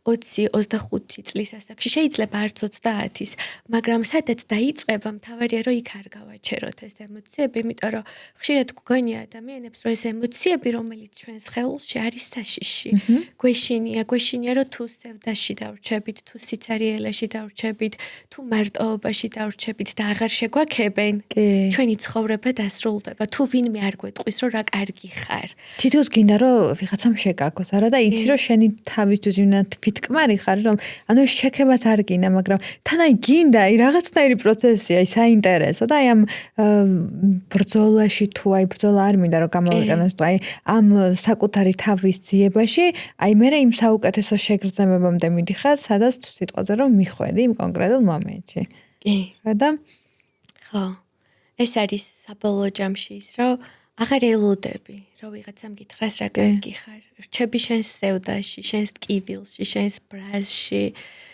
20-25 წლის ასაკში, შეიძლება არც 30-ის, მაგრამ სადაც დაიწყება, მთავარია რომ იქ არ გავაჩეროთ ეს ემოციები, იმიტომ რომ ხშირად გვგონია ადამიანებს, რომ ეს ემოციები, რომელიც ჩვენს ხელში არის საშიში, გვეშინია, რომ თუ სევდაში დავრჩებით, თუ სიცარიელეში დავრჩებით, თუ მარტოობაში დავრჩებით და აღარ შეგვაქებენ, ჩვენი ცხოვრება დასრულდება. თუ ვინმე არ გვეტყვის, რომ რა კარგი ხარ. თითქოს გინდა რომ ვიღაცამ შეკაკოს, არა და იცი რომ შენი თავისთვის ვინა თვითკმარი ხარ, რომ ანუ ეს შექებაც არ გინდა, მაგრამ თან გინდა რაღაცნაირი პროცესია, საინტერესო და ამ ბრძოლაში თუ ბრძოლა არ მინდა რომ გამოვიყენოს, ამ საკუთარი თავის ძიებაში, მე იმ საუკეთესო შეგრძნებებამდე მიდიხარ, სადაც სიტყვაზე რომ მიხვედი იმ კონკრეტულ მომენტში. კი. და ხო. ეს არის საბოლოო ჯამში ის, რომ აღარ ელოდები, რომ ვიღაცამ გითხრას რა კარგი ხარ. რჩები შენს სევდაში, შენს ტკივილში, შენს ბრაზში,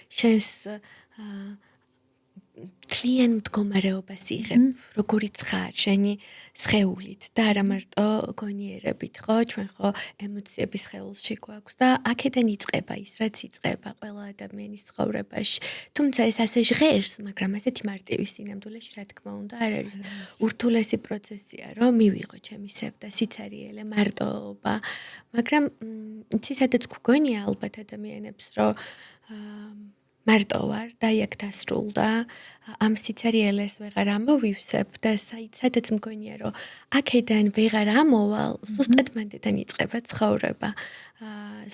შენს თლიან მდგომარეობას იღებ, როგორიც ხარ, შენი სხეულით და არა მარტო გონიერებით, ხო? ჩვენ ხო ემოციების სხეულში გვაქვს და აქედან იწყება ის, რაც იწყება ყველა ადამიანის ცხოვრებაში. თუმცა ეს ასე ჟღერს, მაგრამ ასეთი მარტივი სინამდვილეში, რა თქმა უნდა, არ არის ურთულესი პროცესია, რომ მივიღო ჩემი სევდა, სიცარიელე, მარტოობა. მაგრამ იცი, სადაც გგონია ალბათ ადამიანებს, რომ მარტო ვარ და იქ დასრულდა ამ სიცარიელეს ვეღარ ამოვივსებ და სადაც მგონია რომ აქედან ვეღარ ამოვალ ზუსტად მანდიდან იწყება ცხოვრება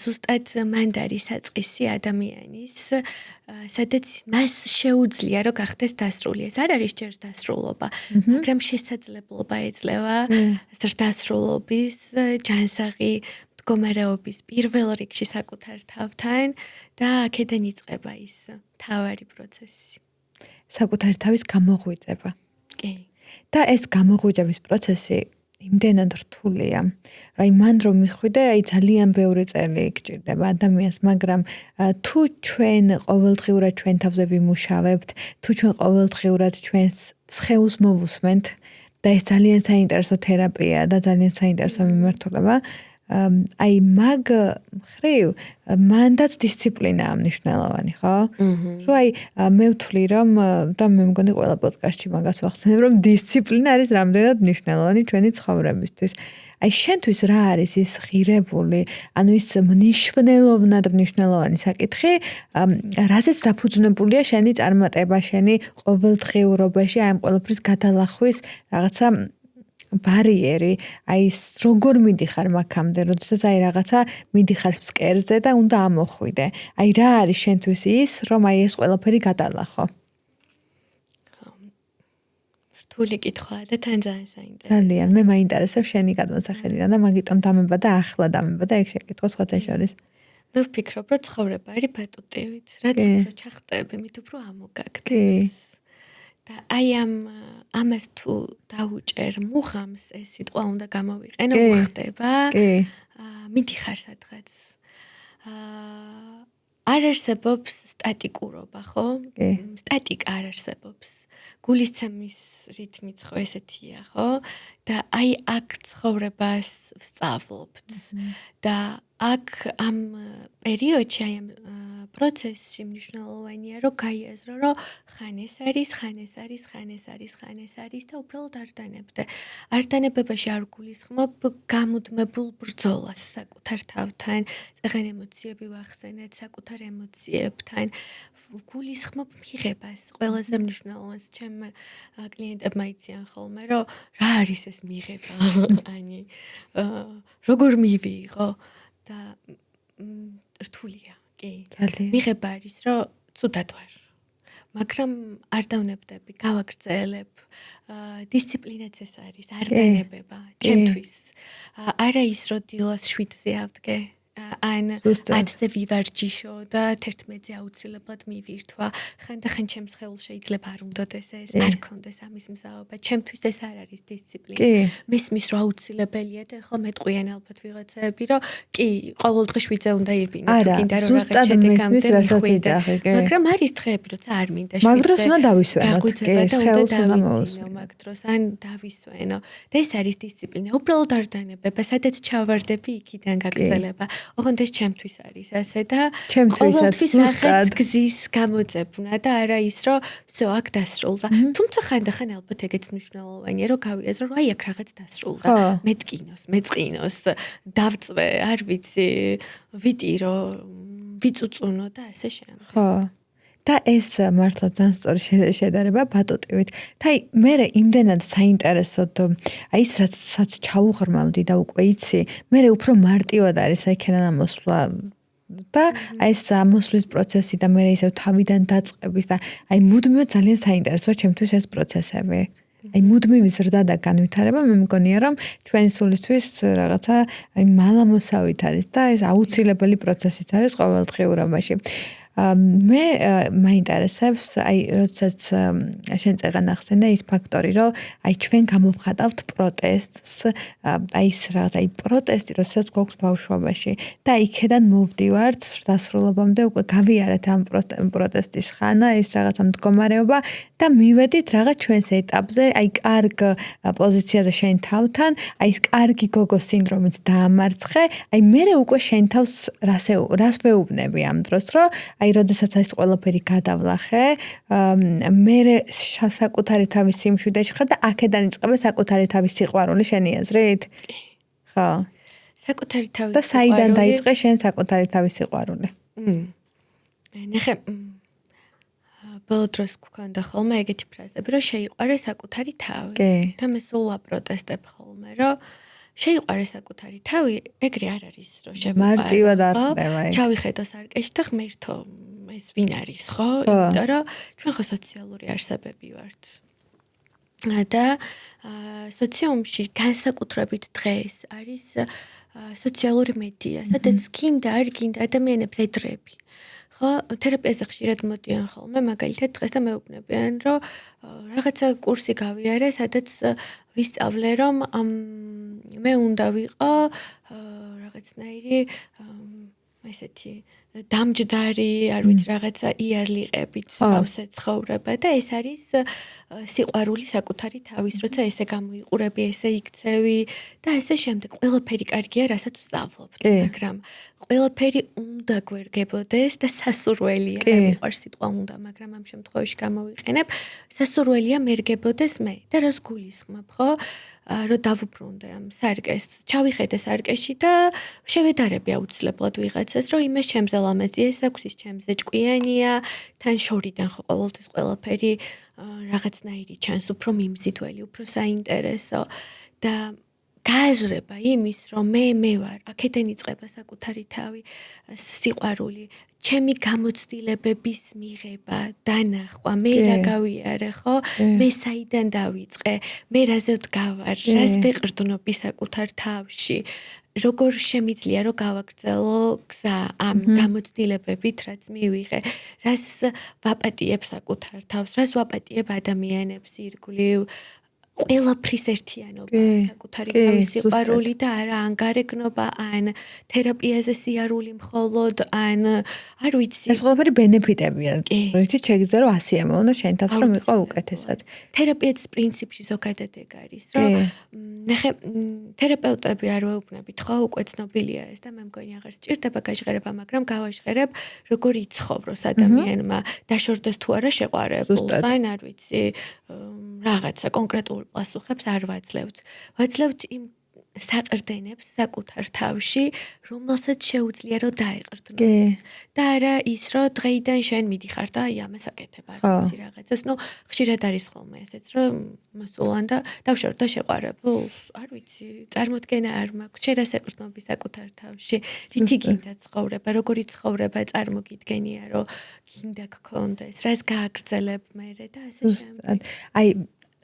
ზუსტად მანდ არის საწყისი ადამიანის სადაც მას შეუძლია რომ გახდეს დასრული ეს არ არის ჯერ დასრულობა მაგრამ შესაძლებლობა ეძლევა ზრდასრულობის ჯანსაღი მდგომარეობის პირველ რიგში საკუთარ თავთან და აქედან იწყება ის თავარი პროცესი. საკუთარ თავის გამოღვიძება. კი. და ეს გამოღვიძების პროცესი იმდენად რთულია. რომ მან რომ მიხვიდე, ძალიან ბევრი წელი გჭირდება ადამიანს, მაგრამ თუ ჩვენ ყოველდღიურად ჩვენ თავზე ვიმუშავებთ, თუ ჩვენ ყოველდღიურად ჩვენს სხეულს მოვუსმენთ და ეს ძალიან საინტერესო თერაპია და ძალიან საინტერესო მიმართულება აი მაგ ხრივ მანდაც დისციპლინაა მნიშვნელოვანი, ხო? რომ აი მე ვთვლი რომ და მე მგონი ყველა პოდკასტში მაგას ვახსენებ რომ დისციპლინა არის რამდენად მნიშვნელოვანი ჩვენი ცხოვრებისთვის. აი შენთვის რა არის ის ღირებული, ანუ ის მნიშვნელოვნად მნიშვნელოვანი საკითხი, რაზეც დაფუძნებულია შენი წარმატება, შენი ყოველდღიურობაში აი ამ ყველაფრის გადალახვის რაღაცა ბარიერი, აი როგორ მიდიხარ მაგამდე, როდესაც აი რაღაცა მიდიხარ ფსკერზე და უნდა ამოხვიდე. აი რა არის შენთვის ის, რომ აი ეს ყველაფერი გადალახო? რთული კითხვაა და თან ძალიან საინტერესო. ძალიან, მე მაინტერესებს შენი გადმოსახედიდან და მაგიტომ დამება და ახლა დამება და ეგ შეკითხვა სხვათა შორის. მე ვფიქრობ, რომ ცხოვრება არის ბატუტივით, რაც უფრო ჩახტები, მით უფრო ამოგაგდებს. და აი ამას თუ დაუჭერ მუხამს ეს სიტყვა უნდა გამოვიყენო უხდება მიდიხარ სადღაც არ არსებობს სტატიკურობა ხო სტატიკა არ არსებობს გულისცემის რითმიც ხო ესეთია ხო და აი აქ ცხოვრებას ვსწავლობთ და აქ ამ პერიოდში აი ამ პროცესში მნიშვნელოვანია რომ გაიაზრო რომ ხან ეს არის და უბრალოდ არ დანებდე. არ დანებებაში არ გულისხმობ გამუდმებულ ბრძოლას საკუთარ თავთან, წაღენ ემოციები ვახსენეთ საკუთარ ემოციებთან, გულისხმობ მიღებას. ყველაზე მნიშვნელოვანს ჩემ კლიენტებმა იციან ხოლმე რომ რა არის ეს მიღება? ani როგორ მივიღო? და რთულია, კი. მიღება არის, რომ ცუდად ვარ. მაგრამ არ დავნებდები, გავაგრძელებ. დისციპლინაც ეს არის, არ დანებება, ჩემთვის. არა ის, რომ დილას 7-ზე ავდგე. ან 10-ზე ვივარჯიშო და 11-ზე აუცილებლად მივირთვა. ხანდახან ჩემს ხელს შეიძლება არ უნდადეს ეს, არ კონდეს ამის მზაობა. ჩემთვის ეს არ არის დისციპლინა. მესმის რომ აუცილებელია და ახლა მეტყვიან ალბათ ვიღაცები, რომ კი, ყოველ დღე 7-ზე უნდა ირბინო, თუ კიდე რომ რაღაც შედეგამდე მიხვიდე. მაგრამ არის დღეები, როცა არ მინდა 7-ზე. მაგ დროს უნდა დავისვენოთ, კი, ხელს უნდა მოვუსვენო, მაგ დროს ან დავისვენო. და ეს არის დისციპლინა. უბრალოდ არ დანებება, სადაც ჩავარდები, იქიდან გაგრძელება. ოღონდ ეს ჩემთვის არის ასე და ყოველთვის ახაც გზის გამოძებნა და არა ის რომ всё აქ დასრულდა. თუმცა ხანდახან ალბათ ეგეც მნიშვნელოვანია რომ გავიაზრო რომ აი აქ რაღაც დასრულდა. მეწყინოს, დავწვე, არ ვიცი, ვიტირო, ვიწუწუნო და ასე შემდეგ. ხო. და ეს მართლა ძალიან სწორი შედარება ბატუტივით. და აი მე იმდენად საინტერესოდ აი ის რაც ჩაუღრმავდი და უკვე იცი, მე უფრო მარტივად არის აიქიდან ამოსვლა და აი ეს ამოსვლის პროცესი და მე ისევ თავიდან დაწყების და აი მუდმივად ძალიან საინტერესოა ჩემთვის ეს პროცესები. აი მუდმივი ზრდა და განვითარება მე მგონია რომ ჩვენი სულისთვის რაღაცა აი მალამოსავით არის და ეს აუცილებელი პროცესიც არის ყოველდღიურობაში. მე მაინტერესებს, როდესაც შენ წეგან ახსენე ის ფაქტორი, რომ ჩვენ გამოვხატავთ პროტესტს, ის რაღაც პროტესტი, როდესაც გვაქვს ბავშვობაში და იქედან მოვდივართ დასრულებამდე უკვე გავიარეთ ამ პროტესტის ხანა, ის რაღაცა მდგომარეობა და მივედით რაღაც ჩვენს ეტაპზე, კარგ პოზიციაზე შენ თავთან, ის კარგი გოგოს სინდრომიც დაამარცხე, მერე უკვე შენ თავს რას ვეუბნები ამ დროს, რომ როდესაც ეს ყველაფერი გადავლახე, მერე საკუთარი თავის სიმშვიდეში ხარ და აქედან იწყება საკუთარი თავის სიყვარული შენი აზრით? ხო. საკუთარი თავის და საიდან დაიწყე შენ საკუთარი თავის სიყვარული? ნახე ბოლო დროს გქონდა ხოლმე ეგეთი ფრაზები, რომ შეიყვარე საკუთარი თავი. და მე სულ ვაპროტესტებ ხოლმე, რომ შეიყვარე საკუთარი თავი, ეგრე არ არის, რომ შევიყვარო. მარტივად არ ხდება ეგ. ჩავიხედო სარკეში და ღმერთო, ეს ვინ არის, ხო? იმიტომ რომ ჩვენ ხო სოციალური არსებები ვართ. და სოციუმში განსაკუთრებით დღეს არის სოციალური მედია, სადაც გინდა არ გინდა ადამიანებს ედრები. ხო, თერაპიაზე ხშირად მოდიან ხოლმე, მაგალითად დღეს და მეუბნებიან, რომ რაღაცა კურსი გავიარე, სადაც ვისწავლე, რომ მე უნდა ვიყო რაღაცნაირი ესეთი დამჯდარი, არ ვიცი, რაღაცა იარლიყებით ავსე ცხოვრება და ეს არის სიყვარული საკუთარი თავის, როცა ესე გამოიყურები, ესე იქცევი და ესე შემდეგ. ყველაფერი კარგია, რასაც ვსწავლობთ, მაგრამ ყველაფერი უნდა გვერგებოდეს და სასურველია, რა მიყვარს სიტყვა უნდა, მაგრამ ამ შემთხვევაში გამოვიყენებ, სასურველია მერგებოდეს მე და რას გულისხმობ, ხო? რომ დავუბრუნდე ამ სარკეს, ჩავიხედე სარკეში და შევედარები აუცილებლად ვიღაცას, რომ იმას ჩემზე ლამაზია, ეს აქვს, ის ჩემზე ჭკვიანია, თან შორიდან ხო ყოველთვის ყველაფერი რაღაცნაირი ჩანს, უფრო მიმზიდველი, უფრო საინტერესო და გააზრება იმის, რომ მე ვარ, აქედან იწყება საკუთარი თავი, სიყვარული, ჩემი გამოცდილებების მიღება, დანახვა, მე რა გავიარე, ხო? მე საიდან დავიწყე, მე რაზე ვდგავარ, რას ვეყრდნობი საკუთარ თავში, როგორ შემიძლია რომ გავაგრძელო გზა ამ გამოცდილებებით, რაც მივიღე, რას ვაპატიებ საკუთარ თავს, რას ვაპატიებ ადამიანებს ირგვლივ, ყველაფრის ერთიანობა, საკუთარი თავის სიყვარული და არა ანგარეგნობა, ან თერაპიაზე სიარული მხოლოდ, ან არ ვიცი. ეს ყველაფერი ბენეფიტებია. რითიც შეგიძლია რომ ასე ამოვნო შენ თავს რომ იყო უკეთესად. თერაპიის პრინციპში ზოგადად ეგ არის, რომ ნახე თერაპევტები არ ვეუბნებით, ხო, უკვე ცნობილია ეს და მე მგონი აღარ სჭირდება გაჟღერება, მაგრამ გავაჟღერებ როგორ იცხოვროს ადამიანმა, დაშორდეს თუ არა შეყვარებულს, ან არ ვიცი, რაღაცა კონკრეტულ პასუხებს არ ვაძლევთ. ვაძლევთ იმ საყრდენებს საკუთარ თავში, რომელსაც შეუძლია რომ დაეყრდნოს. და არა ის, რომ დღეიდან შენ მიდიხარ და ამას აკეთებ, არ ვიცი რაღაცას. ნუ ხშირად არის ხოლმე ესეც, რომ მოსულან და დავშორ და შეყვარებულს, არ ვიცი, წარმოდგენა არ მაქვს. შენ რას ეყრდნობი საკუთარ თავში? რითი გინდა ცხოვრება, როგორი ცხოვრება წარმოგიდგენია, რომ გინდა გქონდეს, რას გააგრძელებ მერე და ასე შემდეგ.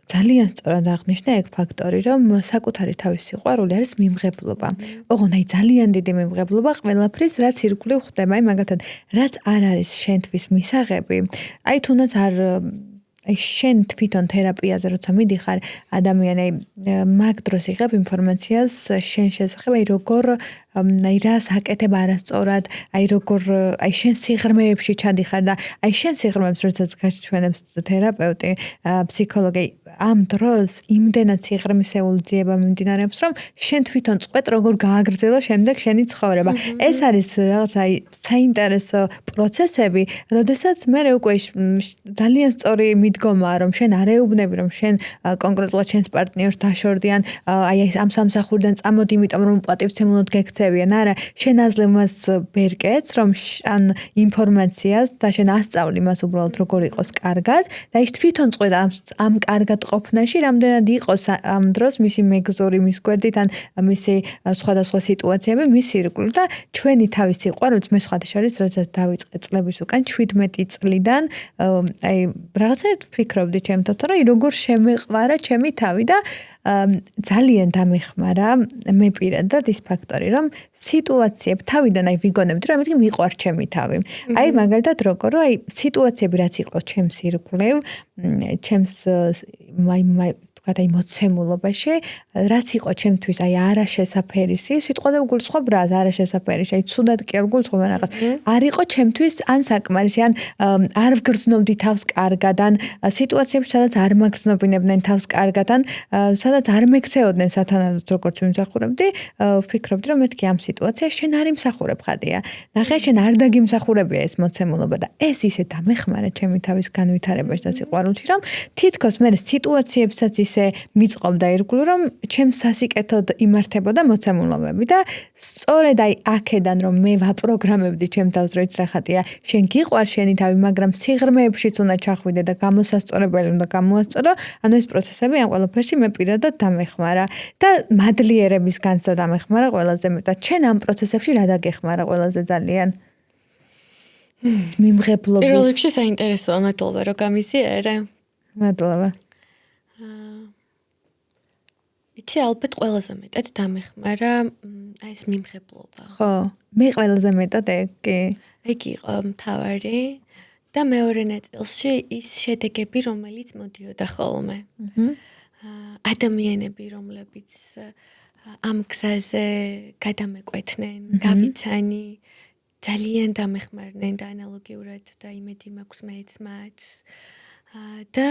ძალიან სწორად აღნიშნე ეგ ფაქტორი, რომ საკუთარი თავის სიყვარული არის მიმღებლობა. ოღონდ ძალიან დიდი მიმღებლობა ყველაფრის, რაც ირგვლივ ხდება, მაგათად, რაც არ არის შენთვის მისაღები, თუნდაც არ შენ თვითონ თერაპიაზე როცა მიდიხარ, ადამიანი მაგ დროს იღებ ინფორმაციას შენ შესახებ, როგორ რას აკეთებ არასწორად, როგორ შენ სიღრმეებში ჩადიხარ და შენ სიღრმეებს როდესაც გაჩვენებს თერაპევტი, ფსიქოლოგი, ამ დროს იმდენად სიღრმისეული ძიება მიმდინარეობს, რომ შენ თვითონ წყვეტ როგორ გააგრძელო შემდეგ შენი ცხოვრება. ეს არის რაღაცა საინტერესო პროცესები, როდესაც მე უკვე ძალიან სწორი მიდგომაა, რომ შენ არ ეუბნები, რომ შენ კონკრეტულად შენს პარტნიორს დაშორდიან, ამ სამსახურიდან წამოდი, იმიტომ რომ პატივცემულოდ გექცევიან, არა, შენ აძლევ მას ბერკეთს, რომ ან ინფორმაციას და შენ ასწავლი მას უბრალოდ როგორ იყოს კარგად და ის თვითონ წყვეტ ამ კარგად ყოფნაში რამდენად იყოს ამ დროს მისი მეგზური, მის გვერდით ან მისი სხვადასხვა სიტუაციები მის ირგვლივ და ჩვენი თავის სიყვარულს მე სხვათა შორის როდესაც დავიწყე წლების უკან 17 წლიდან აი რაღაცა ვფიქრობდი ჩემთან რომ როგორ შემეყვარა ჩემი თავი და ძალიან დამეხმარა მე პირადად ის ფაქტორი რომ სიტუაციები თავიდან აი ვიგონებდი რომ მეთქი მიყვარ ჩემი თავი. აი მაგალითად როგორ რომ აი სიტუაციები რაც იყო ჩემს ირგვლივ ჩემს ვთქვათ აი მოცემულობაში რაც იყო ჩემთვის აი არაშესაფერისი სიტყვაზე უგულისხმობ რა არაშესაფერისი აი ცუდად კი არ უგულისხმობ რაღაც არ იყო ჩემთვის ან საკმარისი ან არ ვგრძნობდი თავს კარგად ან სიტუაციებში სადაც არ მაგრძნობინებდნენ თავს კარგად ან სადაც არ მეკცეოდნენ სათანადოდ როგორც ვიმსახურებდი ვფიქრობდი რომ მეთქი ამ სიტუაციაში შენ არ იმსახურებ ხადია ნახე შენ არ დაგიმსახურებია ეს მოცემულობა და ეს ისე დამეხმარა ჩემი თავის განვითარებაში და სიყვარულში რომ თითქოს მე სიტუაციებსაც ისე მიწყობდა ირგვლივ რომ ჩემს სასიკეთოდ იმართებოდა მოცემულობები და სწორედ აი აქედან რომ მე ვაპროგრამებდი ჩემ თავს რომ იცი რა ხატია შენ გიყვარ შენი თავი მაგრამ სიღრმეებშიც უნდა ჩახვიდე და გამოსასწორებელი უნდა გამოასწორო ანუ ეს პროცესები ამ ყველაფერში მე პირადად დამეხმარა და მადლიერების განცდა დამეხმარა ყველაზე მეტად შენ ამ პროცესებში რა დაგეხმარა ყველაზე ძალიან მიმღებლობის პირველ რიგში საინტერესოა მადლობა რომ გამიზიარე მადლობა იცი ალბათ ყველაზე მეტად დამეხმარა აი ეს მიმღებლობა ხო მე ყველაზე მეტად კი ეგ იყო მთავარი და მეორე ნაწილში ის შედეგები რომელიც მოდიოდა ხოლმე ადამიანები რომლებიც ამ გზაზე გადამეკვეთნენ გავიცანი ძალიან დამეხმარნენ და ანალოგიურად და იმედი მაქვს მეც მათ და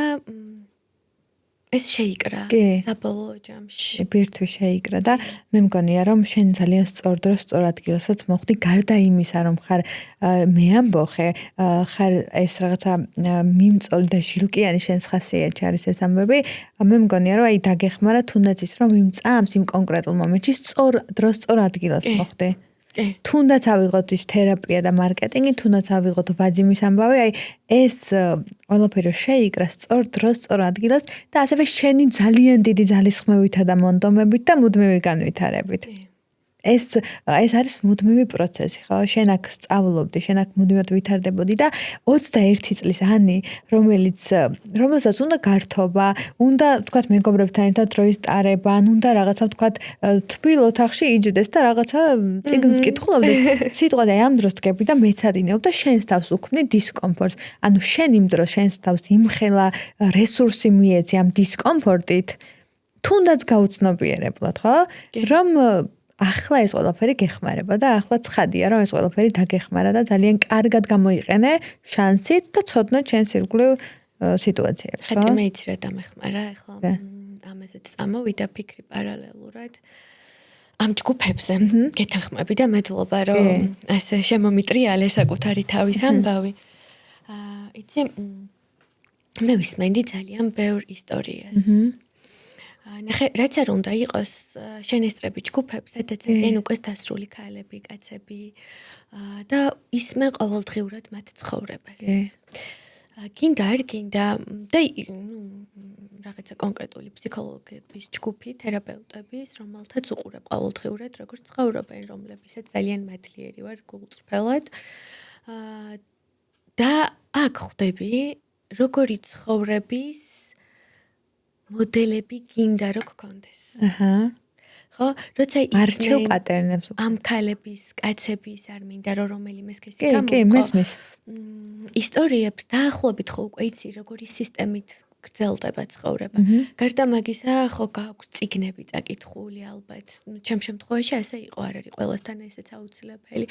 ეს შეიკრა საბოლოო ჯამში ბირთვი შეიკრა და მე მგონია რომ შენ ძალიან სწორ დროს სწორ ადგილასაც მოხვდი გარდა იმისა რომ ხარ მე ამბოხე ხარ ეს რაღაცა მიმწოლი და ჟილკიანი შენს ხასიათში არის ეს ამბები მე მგონია რომ აი დაგეხმარა თუნდაც ის რომ იმ წამს იმ კონკრეტულ მომენტში სწორ დროს სწორ ადგილას მოხვდი თუნდაც ავიღოთ ის თერაპია და მარკეტინგი, თუნდაც ავიღოთ ვაძიმის ამბავი, აი ეს ყველაფერი შეიკრა სწორ დროს, სწორ ადგილას და ასევე შენი ძალიან დიდი ძალისხმევითა და მონდომებით და მუდმივი განვითარებით. ეს არის მუდმივი პროცესი, ხო? შენ აქ სწავლობდი, შენ აქ მუდმივად ვითარდებოდი და 21 წლის ანი, რომელსაც უნდა გართობა, უნდა თქვათ მეგობრებთან ერთად დროის ტარება, ან უნდა რაღაცა თქვათ თბილ ოთახში იჯდეს და რაღაცა წიგნს კითხულობდი. სიტყვაზე აი ამ დროს დგები და მეცადინეობ და შენს თავს უქმნი დისკომფორტს. ანუ შენ იმ დროს შენს თავს იმხელა რესურსი მიეცი ამ დისკომფორტით, თუნდაც გაუცნობიერებლად, ხო? რომ ახლა ეს ყველაფერი გეხმარება და ახლა ცხადია რომ ეს ყველაფერი დაგეხმარა და ძალიან კარგად გამოიყენე შანსით და ცოდნა ჩენს ირგვლივ სიტუაციებში ხო? ხეთი მე იცი რა დამეხმარა ახლა ამაზეც წამოვიდა ფიქრი პარალელურად ამ ჯგუფებზე გეთანხმები და მადლობა რომ ასე შემომიტრიალე საკუთარი თავის ამბავი იცი მე ვისმენდი ძალიან ბევრ ისტორიას ნახე, რაც არ უნდა იყოს შენესწრები ჯგუფებს, სადაც არიან უკვე დასრული ქალები, კაცები და ისმენ ყოველდღიურად მათ ცხოვრებას. გინდა არ გინდა და რაღაცა კონკრეტული ფსიქოლოგების ჯგუფი, თერაპევტების, რომელთაც უყურებ ყოველდღიურად როგორ ცხოვრობენ, რომლებისაც ძალიან მადლიერი ვარ გულწრფელად. და აქ ხვდები, როგორი ცხოვრების მოდელები გინდა რო გქონდეს. აჰა. ხო, როცა არჩევ პატერნებს ამ ქალების, კაცების არ მინდა რომ რომელიმე სქესი გამო. კი, მესმის. ისტორიებს დაახლოებით ხო უკვე იცი როგორი სისტემით გრძელდება ცხოვრება. გარდა მაგისა, ხო გაქვს წიგნები წაკითხული ალბათ. ჩემ შემთხვევაში ასე იყო, არ არის ყველასთან ესეც აუცილებელი.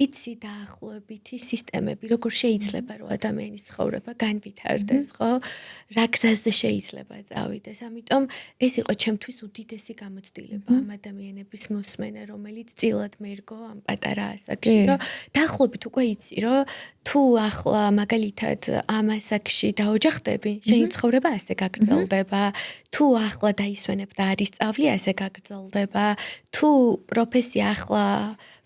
იცი დაახლოებითი სისტემები, როგორ შეიძლება რომ ადამიანის ცხოვრება განვითარდეს, ხო? რა გზაზე შეიძლება წავიდეს. ამიტომ ეს იყო ჩემთვის უდიდესი გამოცდილება ამ ადამიანების მოსმენა, რომელიც წილად მერგო ამ პატარა ასაკში, რომ დაახლოებით უკვე იცი, რომ თუ ახლა მაგალითად ამ ასაკში დაოჯახდები, შენი ცხოვრება ასე გაგრძელდება, თუ ახლა დაისვენებ და არ ისწავლი, ასე გაგრძელდება, თუ პროფესია ახლა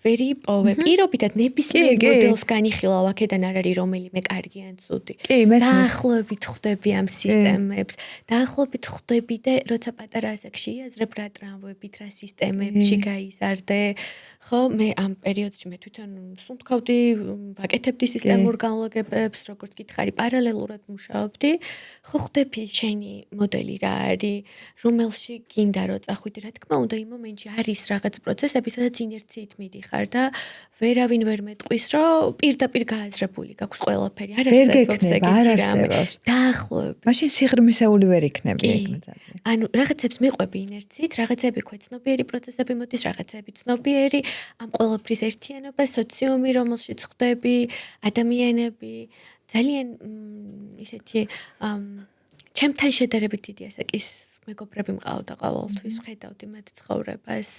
ვერი იპოვე. პირობითად ნებისმიერ მოდელს განიხილავ, აქედან არ არის რომელიმე კარგი ან ცუდი. დაახლოებით ხვდები ამ სისტემებს. დაახლოებით ხვდები და როცა პატარა ასაკში იაზრებ რა ტრამვებით, რა სისტემებში გაიზარდე. ხო, მე ამ პერიოდში მე თვითონ სულ თქვავდი, ვაკეთებდი სისტემურ განლოგებებს, როგორც გითხარი, პარალელურად მუშაობდი. ხო, ხვდები შენი მოდელი რა არის, რომელში გინდა რომ წახვიდე, რა თქმა უნდა, იმ მომენტში არის რაღაც პროცესები, სადაც ინერციით მიდიხარ და ვერავინ ვერ მეტყვის, რომ პირდაპირ გააზრებული გაქვს ყველაფერი. არ არსებობს ეგეთი რამე. დაახლოებით. მაშინ სიღრმისეული ვერ იქნები ეგრე. ანუ რაღაცებს მიყვები ინერციით, რაღაცები ქვეცნობიერი პროცესები მოდის, რაღაცები ცნობიერი, ამ ყველაფრის ერთიანობა, სოციუმი, რომელშიც ხვდები, ადამიანები, ძალიან ისეთი ჩემთან შედარებით დიდი ასაკის მეგობრები მყავდა ყოველთვის, ვხედავდი მათ ცხოვრებას.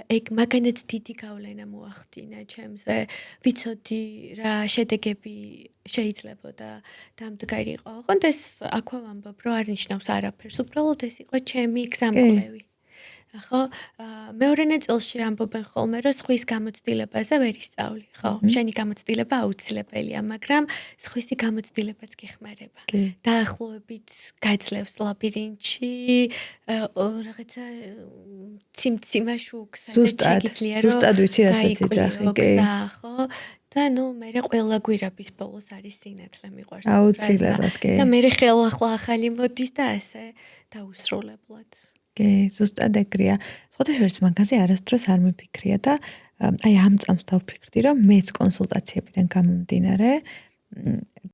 ეგ მაგანაც დიდი გავლენა მოახდინა ჩემზე. ვიცოდი რა შედეგები შეიძლებოდა დამდგარიყო. ოღონდ ეს აქვე ვამბობ, რომ არ ნიშნავს არაფერს, უბრალოდ ეს იყო ჩემი გზამკვლევი. ხო, მეორე ნაწილში ამბობენ ხოლმე, რომ სხვის გამოცდილებაზე ვერ ისწავლი, ხო? შენი გამოცდილება აუცილებელია, მაგრამ სხვისი გამოცდილებაც გეხმარება. დაახლოებით გაძლევს ლაბირინთში, რაღაცა ციმციმა შუქს, ზუსტად ვიცი რასაც იძახი, კი. ხო? და ნუ მე ყველა გვირაბის ბოლოს არის სინათლე მიყვარს. აუცილებლად, კი. და მე ხელახლა ახალი მოდის და ასე დაუსრულებლად. კი, ზუსტად ეგრეა. სხვადასხვა მაგაზე არასდროს არ მიფიქრია და აი ამ წამს დავფიქრდი, რომ მეც კონსულტაციებიდან გამომდინარე